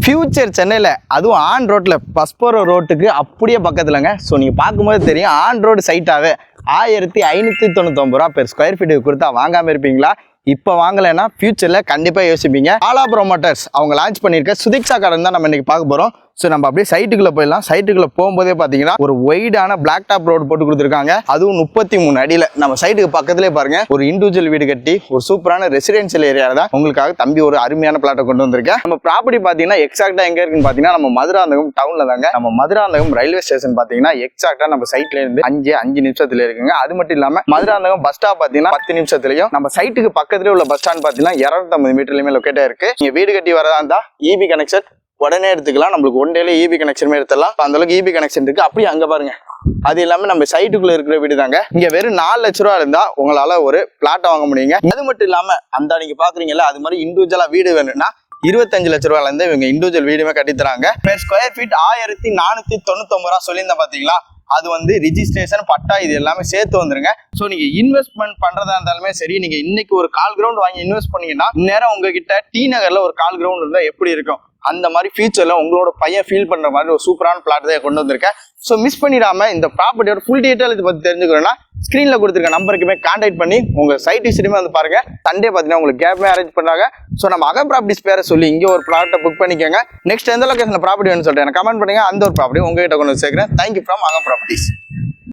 Future சென்னையில் அதுவும் on ரோட்டில் பஸ்போரோ ரோட்டுக்கு அப்படியே பக்கத்துலங்க. ஸோ நீங்கள் பார்க்கும்போது தெரியும் ஆன் ரோடு சைட்டாகவே 1599 ரூபா பெர் ஸ்கொயர் ஃபீட்டுக்கு கொடுத்தா வாங்காமல் இருப்பீங்களா? இப்போ வாங்கலைன்னா ஃபியூச்சரில் கண்டிப்பாக யோசிப்பீங்க. ஆலா ப்ரோமோட்டர்ஸ் அவங்க லான்ச் பண்ணியிருக்க சுதிக்ஷா கார்டன் தான் நம்ம இன்றைக்கி பார்க்க போகிறோம். ஸோ நம்ம அப்படியே சைட்டுக்குள்ளே போயிடலாம். சைட்டுக்குள்ளே போகும்போதே பார்த்தீங்கன்னா ஒரு ஒய்டான பிளாக் டாப் ரோடு போட்டு கொடுத்துருக்காங்க. அதுவும் 33 அடியில். நம்ம சைட்டுக்கு பக்கத்துலேயே பாருங்க ஒரு இண்டிவிஜுவல் வீடு கட்டி ஒரு சூப்பரான ரெசிடென்ஷியல் ஏரியாவில் தான் உங்களுக்காக தம்பி ஒரு அருமையான பிளாட்டை கொண்டு வந்திருக்கேன். நம்ம ப்ராப்பர்ட்டி பார்த்தீங்கன்னா எக்ஸாக்டாக எங்கே இருக்குன்னு பார்த்தீங்கன்னா நம்ம மதுராந்தகம் டவுனில் தாங்க. நம்ம மதுராந்தகம் ரயில்வே ஸ்டேஷன் பார்த்தீங்கன்னா எக்ஸாக்டாக நம்ம சைட்ல இருந்து 5 நிமிஷத்துல இருக்குங்க. அது மட்டும் இல்லாமல் மதுராந்தகம் பஸ் ஸ்டாப் பார்த்தீங்கன்னா 10 நிமிஷத்துலையும் நம்ம சைட்டுக்கு பக்கத்துலேயே உள்ள பஸ் ஸ்டாண்ட் பார்த்தீங்கன்னா 250 மீட்டர்லையுமே லொக்கேட்டாக இருக்கு. நீங்கள் வீடு கட்டி வரதா இருந்தால் இபி கனெக்ஷன் உடனே எடுத்துக்கலாம். நம்மளுக்கு ஒன் டேல இபி கனெக்ஷன் எடுத்துடலாம். அந்த அளவுக்கு இபி கனெக்ஷன் இருக்கு. அப்படியே அங்க பாருங்க, அது இல்லாம நம்ம சைட்டுக்குள்ள இருக்கிற வீடு தாங்க. இங்க வெறும் 4 லட்ச ரூபா இருந்தா உங்களால ஒரு பிளாட்டை வாங்க முடியுங்க. அது மட்டும் இல்லாம அந்த நீங்க பாக்குறீங்கல்ல அது மாதிரி இண்டிவிஜுவலா வீடு வேணும்னா 25 லட்ச ரூபாயில இருந்து இவங்க இண்டிவிஜுவல் வீடுமே கட்டி தராங்க. பெர் ஸ்கொயர் ஃபீட் 1499 ரூபா சொல்லியிருந்தேன் பாத்தீங்களா? அது வந்து ரிஜிஸ்ட்ரேஷன் பட்டா இது எல்லாமே சேர்த்து வந்துருங்க. ஸோ நீங்க இன்வெஸ்ட்மெண்ட் பண்றதா இருந்தாலுமே சரி, நீங்க இன்னைக்கு ஒரு கால் கிரவுண்ட் வாங்கி இன்வெஸ்ட் பண்ணீங்கன்னா நேரம் உங்ககிட்ட டி நகர்ல ஒரு கால் கிரவுண்ட் இருந்தா எப்படி இருக்கும் அந்த மாதிரி ஃபியூச்சர்ல உங்களோட பையன் ஃபீல் பண்ற மாதிரி ஒரு சூப்பரான பிளாட் தான் கொண்டு வந்திருக்கேன். ஸோ மிஸ் பண்ணிடாம இந்த ப்ராப்பர்ட்டியோட ஃபுல் டீட்டெயில் இதை பத்தி தெரிஞ்சுக்கணும்னா ஸ்கிரீன்ல கொடுத்துருக்க நம்பருக்குமே கான்டாக்ட் பண்ணி உங்க சைட் விசிட்டுமே வந்து பாருங்க. சண்டே பார்த்தீங்கன்னா உங்களுக்கு கேப்மே அரேஞ்ச் பண்ணாங்க. ஸோ நம்ம அகம் ப்ராப்பர்ட்டிஸ் பேரை சொல்லி இங்கே ஒரு ப்ளாட்டை புக் பண்ணிக்கோங்க. நெக்ஸ்ட் எந்த லொகேஷன் ப்ராப்பர்ட்டி வேணும்னு சொல்லிட்டு எனக்கு கமெண்ட் பண்ணுங்க. அந்த ஒரு ப்ராப்பர்ட்டி உங்ககிட்ட கொண்டு வந்து சேர்க்கிறேன். தேங்க்யூ ஃப்ரம் அகம் ப்ராப்பர்ட்டிஸ்.